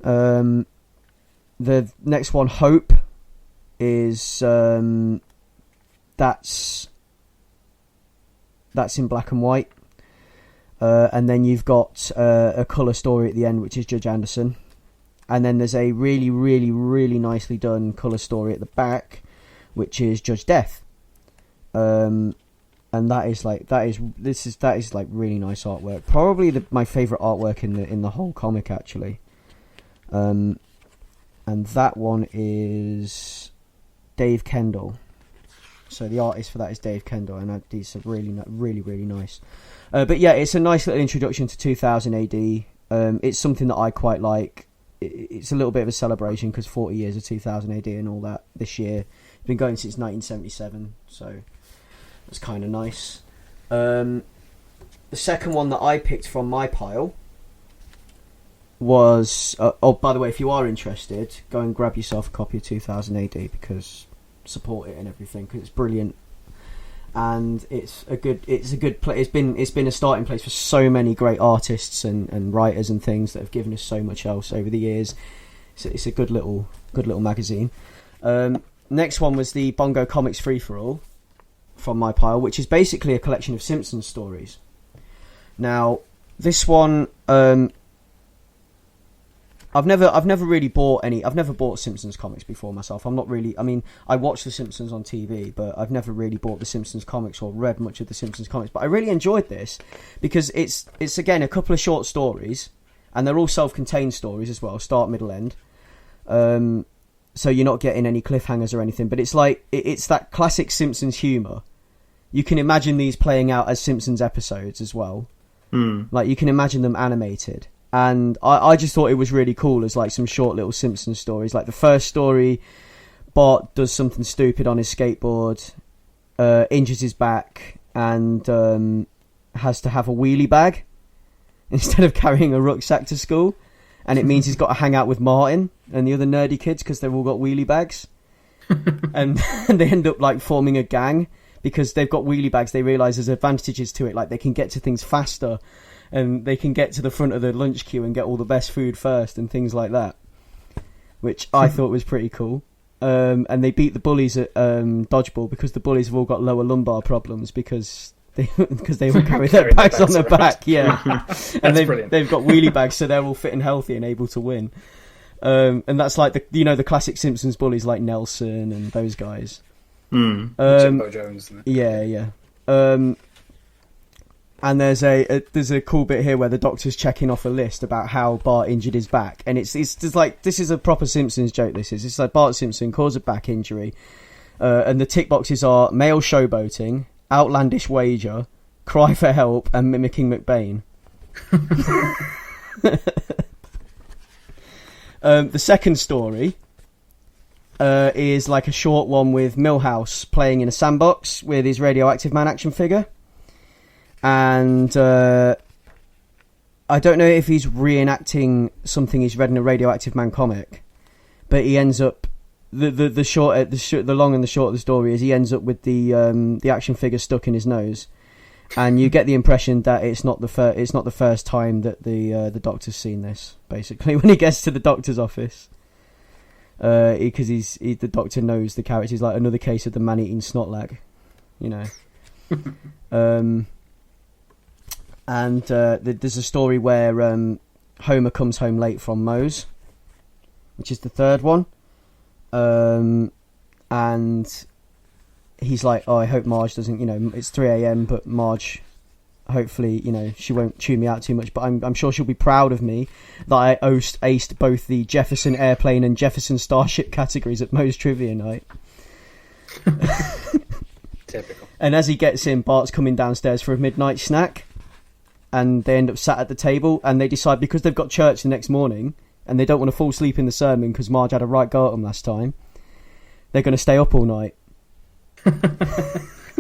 The next one, Hope, is that's in black and white, and then you've got a colour story at the end, which is Judge Anderson, and then there's a really, really, really nicely done colour story at the back, which is Judge Death. And that is like really nice artwork. Probably my favourite artwork in the whole comic, actually. And that one is Dave Kendall. So the artist for that is Dave Kendall, and these are really, really nice. But yeah, it's a nice little introduction to 2000 AD. It's something that I quite like. It's a little bit of a celebration because 40 years of 2000 AD and all that this year. It's been going since 1977, so that's kind of nice. The second one that I picked from my pile was... by the way, if you are interested, go and grab yourself a copy of 2000 AD because support it and everything, because it's brilliant. And it's a good place. It's been a starting place for so many great artists and writers and things that have given us so much else over the years. So it's a good little magazine. Next one was the Bongo Comics Free for All from my pile, which is basically a collection of Simpsons stories. Now, this one, I've never really bought any. I've never bought Simpsons comics before myself. I'm not really. I mean, I watch The Simpsons on TV, but I've never really bought The Simpsons comics or read much of The Simpsons comics. But I really enjoyed this because it's again a couple of short stories, and they're all self-contained stories as well, start, middle, end. So you're not getting any cliffhangers or anything. But it's like it's that classic Simpsons humour. You can imagine these playing out as Simpsons episodes as well. Like you can imagine them animated. And I just thought it was really cool as like some short little Simpsons stories. Like the first story, Bart does something stupid on his skateboard, injures his back, and has to have a wheelie bag instead of carrying a rucksack to school. And it means he's got to hang out with Martin and the other nerdy kids because they've all got wheelie bags. and they end up like forming a gang because they've got wheelie bags. They realise there's advantages to it, like they can get to things faster. And they can get to the front of the lunch queue and get all the best food first and things like that, which I thought was pretty cool. And they beat the bullies at dodgeball because the bullies have all got lower lumbar problems because they all carry their bags on their back. Yeah, and they've got wheelie bags, so they're all fit and healthy and able to win. And that's like the classic Simpsons bullies like Nelson and those guys. Jimbo Jones. Isn't it? Yeah. And there's a cool bit here where the Doctor's checking off a list about how Bart injured his back, and it's just like this is a proper Simpsons joke. It's like Bart Simpson caused a back injury, and the tick boxes are male showboating, outlandish wager, cry for help, and mimicking McBain. The second story is like a short one with Milhouse playing in a sandbox with his Radioactive Man action figure. And I don't know if he's reenacting something he's read in a Radioactive Man comic, but he ends up the long and the short of the story is he ends up with the action figure stuck in his nose, and you get the impression that it's not the first time that the Doctor's seen this. Basically, when he gets to the Doctor's office, because the Doctor knows the character. He's like another case of the man-eating snotlag, you know. And there's a story where Homer comes home late from Moe's, which is the third one. And he's like, oh, I hope Marge doesn't, it's 3 a.m, but Marge hopefully, you know, she won't chew me out too much, but I'm sure she'll be proud of me that I aced both the Jefferson Airplane and Jefferson Starship categories at Moe's Trivia Night. Typical. And as he gets in, Bart's coming downstairs for a midnight snack, and they end up sat at the table, and they decide, because they've got church the next morning, and they don't want to fall asleep in the sermon because Marge had a right go at them last time, they're going to stay up all night.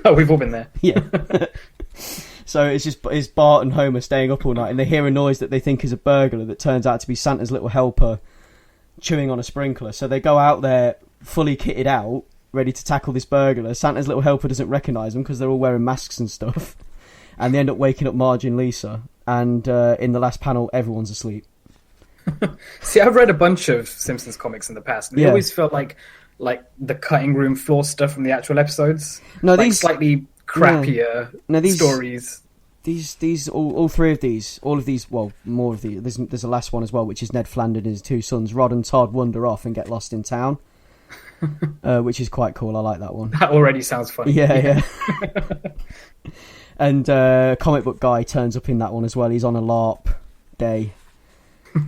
Oh, we've all been there. Yeah. So it's Bart and Homer staying up all night, and they hear a noise that they think is a burglar that turns out to be Santa's little helper chewing on a sprinkler. So they go out there fully kitted out, ready to tackle this burglar. Santa's little helper doesn't recognise them because they're all wearing masks and stuff. And they end up waking up Marge and Lisa. And in the last panel, everyone's asleep. See, I've read a bunch of Simpsons comics in the past, and they always felt like the cutting room floor stuff from the actual episodes. No, like these slightly crappier these stories. These all three of these, all of these, well, more of these. There's a last one as well, which is Ned Flanders and his two sons, Rod and Todd, wander off and get lost in town, which is quite cool. I like that one. That already sounds funny. Yeah. And Comic Book Guy turns up in that one as well. He's on a LARP day,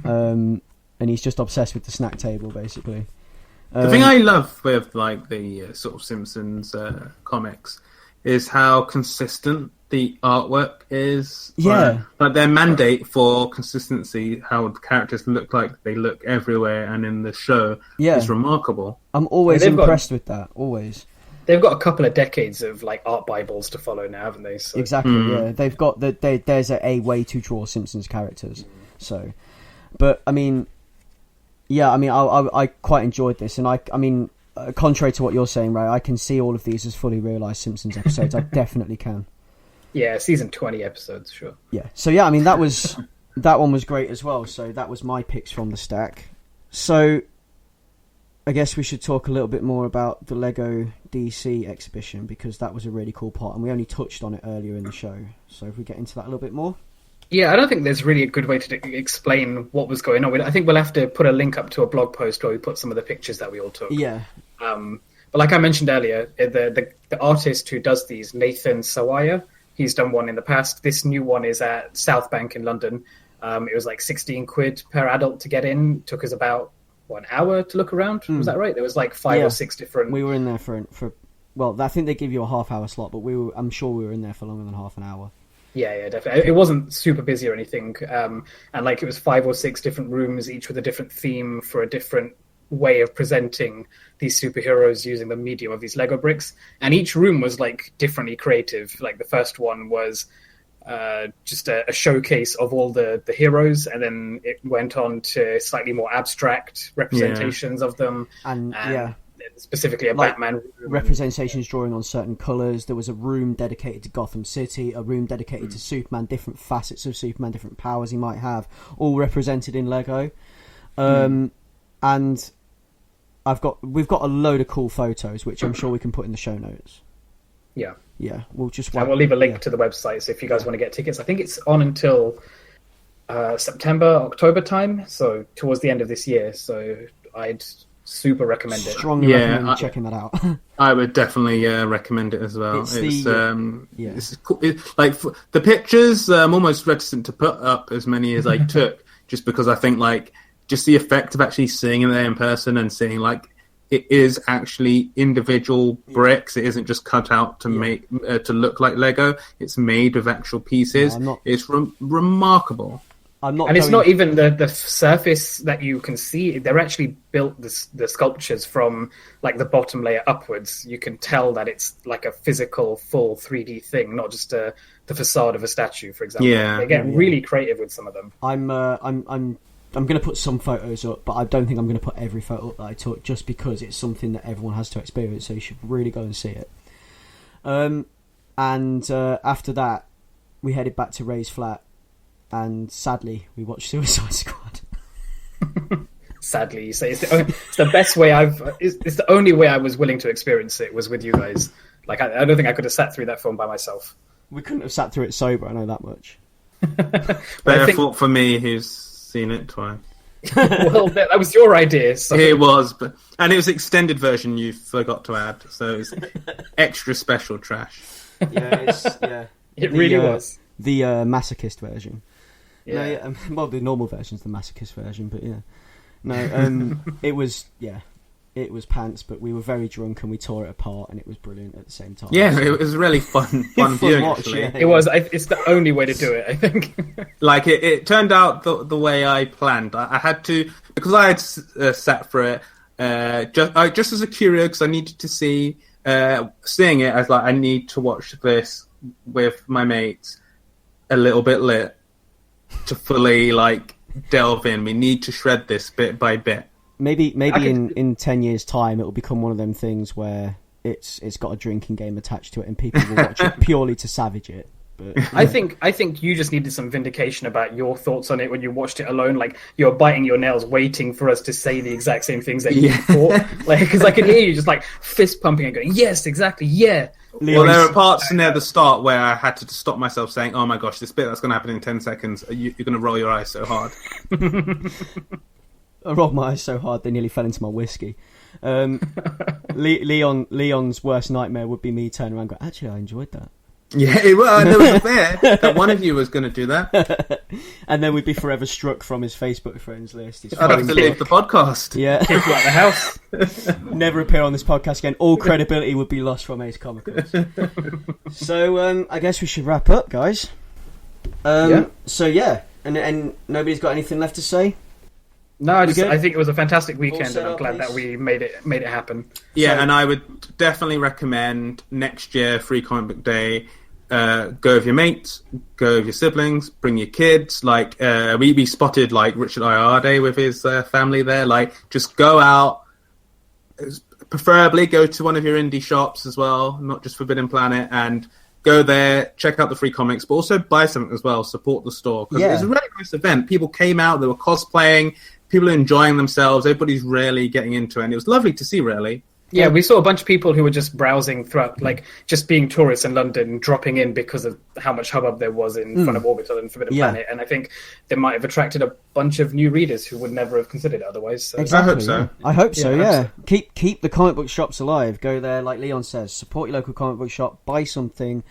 and he's just obsessed with the snack table, basically. The thing I love with like the sort of Simpsons comics is how consistent the artwork is. Yeah. Like their mandate for consistency, how the characters look like they look everywhere and in the show is remarkable. I'm always impressed with that, always. They've got a couple of decades of like art bibles to follow now, haven't they? So. Exactly, yeah. They've got there's a way to draw Simpsons characters. So, but I mean, yeah, I mean, I quite enjoyed this, and I mean, contrary to what you're saying, Ray, I can see all of these as fully realised Simpsons episodes. I definitely can. Yeah, season 20 episodes, sure. Yeah. So yeah, I mean, that one was great as well. So that was my picks from the stack. So I guess we should talk a little bit more about the Lego DC exhibition, because that was a really cool part, and we only touched on it earlier in the show. So if we get into that a little bit more. Yeah, I don't think there's really a good way to explain what was going on. I think we'll have to put a link up to a blog post where we put some of the pictures that we all took. Yeah. But like I mentioned earlier, the artist who does these, Nathan Sawaya, he's done one in the past. This new one is at South Bank in London. It was like 16 quid per adult to get in. It took us about an hour to look around. Was that right? There was like 5 or 6 different... We were in there for well, I think they give you a half-hour slot, but I'm sure we were in there for longer than half an hour. Yeah, definitely. It wasn't super busy or anything. And like it was 5 or 6 different rooms, each with a different theme for a different way of presenting these superheroes using the medium of these Lego bricks. And each room was like differently creative. Like the first one was just a showcase of all the heroes, and then it went on to slightly more abstract representations of them. And specifically a Batman room. Representations drawing on certain colours. There was a room dedicated to Gotham City, a room dedicated to Superman, different facets of Superman, different powers he might have, all represented in Lego. And we've got a load of cool photos, which I'm sure we can put in the show notes. Yeah, we'll just... we'll leave a link to the website, so if you guys want to get tickets. I think it's on until September, October time, so towards the end of this year, so I'd super recommend it. Strongly recommend checking that out. I would definitely recommend it as well. It's cool. Like the pictures, I'm almost reticent to put up as many as I took, just because I think like just the effect of actually seeing it there in person and seeing like it is actually individual bricks. It isn't just cut out to make to look like Lego. It's made of actual pieces. It's remarkable. It's not even the surface that you can see. They're actually built the sculptures from like the bottom layer upwards. You can tell that it's like a physical, full 3D thing, not just the facade of a statue, for example. Yeah, they get really creative with some of them. I'm going to put some photos up, but I don't think I'm going to put every photo up that I took, just because it's something that everyone has to experience. So you should really go and see it. And after that, we headed back to Ray's flat. And sadly, we watched Suicide Squad. Sadly, you say it's the best way it's the only way I was willing to experience it was with you guys. Like I don't think I could have sat through that film by myself. We couldn't have sat through it sober. I know that much. Better fault for me, who's seen it twice. Well, that was your idea. So. It was, and it was extended version. You forgot to add, so it's extra special trash. Yeah, it really was. The masochist version. Yeah. No, well, the normal version's the masochist version, but yeah. No, it was pants, but we were very drunk and we tore it apart, and it was brilliant at the same time. Yeah, it was really fun viewing, watch, actually. yeah. It was. It's the only way to do it, I think. Like, it turned out the way I planned. I had to, because I had sat for it, just as a curio, because I needed to see, seeing it as, like, I need to watch this with my mates a little bit lit to fully, like, delve in. We need to shred this bit by bit. Maybe in 10 years' time it will become one of them things where it's got a drinking game attached to it and people will watch it purely to savage it. But I think you just needed some vindication about your thoughts on it when you watched it alone. Like, you're biting your nails waiting for us to say the exact same things that you thought. Like, because I could hear you just like fist pumping and going, yes, exactly, yeah. Well, there are parts near the start where I had to stop myself saying, oh my gosh, this bit that's going to happen in 10 seconds, you're going to roll your eyes so hard. I rolled my eyes so hard they nearly fell into my whiskey. Leon's worst nightmare would be me turning around and going, actually, I enjoyed that. Yeah, well, there was a fear that one of you was going to do that. And then we'd be forever struck from his Facebook friends list. I'd have to leave the podcast. Yeah. Kick you out of the house. Never appear on this podcast again. All credibility would be lost from Ace Comicals. So, I guess we should wrap up, guys. So, yeah. And nobody's got anything left to say? No, I think it was a fantastic weekend, and I'm glad that we made it happen. Yeah, and I would definitely recommend next year, Free Comic Book Day, go with your mates, go with your siblings, bring your kids. Like, we spotted, like, Richard Ayade with his family there. Like, just go out, preferably go to one of your indie shops as well, not just Forbidden Planet, and go there, check out the free comics, but also buy something as well, support the store. Because it's a really nice event. People came out, they were cosplaying, people are enjoying themselves, everybody's really getting into it, and it was lovely to see, really. Yeah, we saw a bunch of people who were just browsing throughout, like, just being tourists in London, dropping in because of how much hubbub there was in front of Orbital and Forbidden Planet, and I think they might have attracted a bunch of new readers who would never have considered it otherwise. So. Exactly, I hope so. I hope so, yeah. Keep the comic book shops alive. Go there, like Leon says, support your local comic book shop, buy something,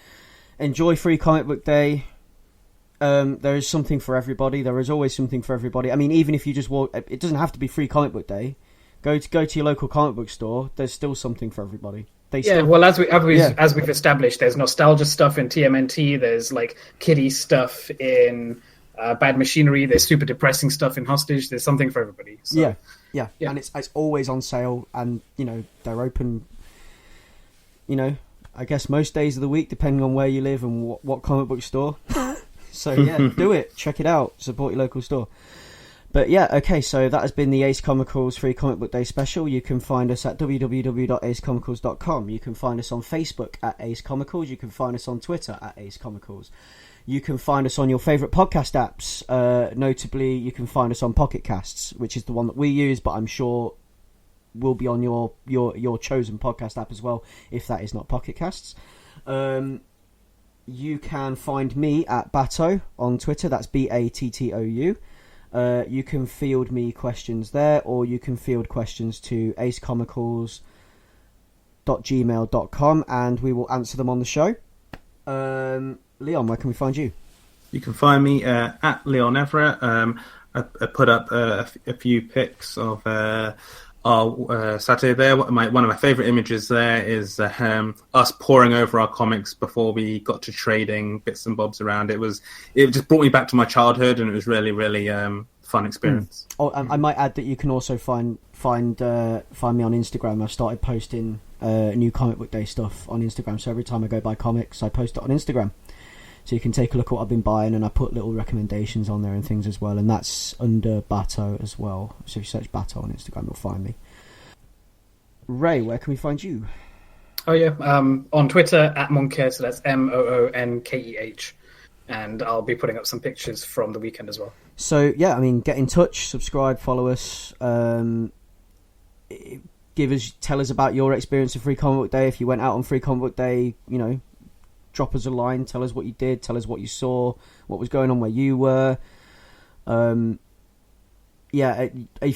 enjoy Free Comic Book Day. There is something for everybody. There is always something for everybody. I mean, even if you just walk, it doesn't have to be Free Comic Book Day. Go to your local comic book store. There's still something for everybody. Well, as we've established, there's nostalgia stuff in TMNT. There's like kiddie stuff in Bad Machinery. There's super depressing stuff in Hostage. There's something for everybody. So. Yeah, and it's always on sale, and they're open. I guess most days of the week, depending on where you live and what comic book store. So yeah, do it. Check it out. Support your local store. But yeah, okay, so that has been the Ace Comicals Free Comic Book Day special. You can find us at www.acecomicals.com. You can find us on Facebook at Ace Comicals. You can find us on Twitter at Ace Comicals. You can find us on your favourite podcast apps. Notably, you can find us on Pocket Casts, which is the one that we use, but I'm sure will be on your chosen podcast app as well, if that is not Pocket Casts. You can find me at Bato on Twitter. That's BATTOU. You can field me questions there, or you can field questions to acecomicals.gmail.com, and we will answer them on the show. Leon, where can we find you? You can find me at Leon Everett. I put up a few pics of our Saturday there. One of my favourite images there is us poring over our comics before we got to trading bits and bobs around. It just brought me back to my childhood, and it was really, really fun experience. Oh, I might add that you can also find me on Instagram. I've started posting new comic book day stuff on Instagram, so every time I go buy comics, I post it on Instagram. So you can take a look at what I've been buying, and I put little recommendations on there and things as well, and that's under Bato as well. So if you search Bato on Instagram, you'll find me. Ray, where can we find you? Oh yeah, on Twitter at Monkeh, so that's MOONKEH, and I'll be putting up some pictures from the weekend as well. So yeah, I mean, get in touch, subscribe, follow us, tell us about your experience of Free Comic Book Day. If you went out on Free Comic Book Day, drop us a line, tell us what you did, tell us what you saw, what was going on where you were. If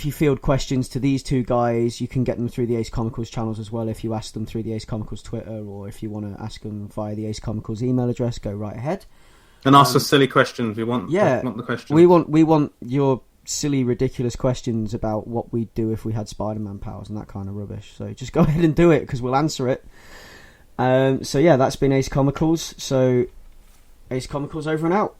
you field questions to these two guys, you can get them through the Ace Comicals channels as well. If you ask them through the Ace Comicals Twitter, or if you want to ask them via the Ace Comicals email address, go right ahead. And ask us silly questions. We want Yeah, the questions. we want your silly, ridiculous questions about what we'd do if we had Spider-Man powers and that kind of rubbish. So just go ahead and do it, because we'll answer it. So yeah, that's been Ace Comicals. So Ace Comicals over and out.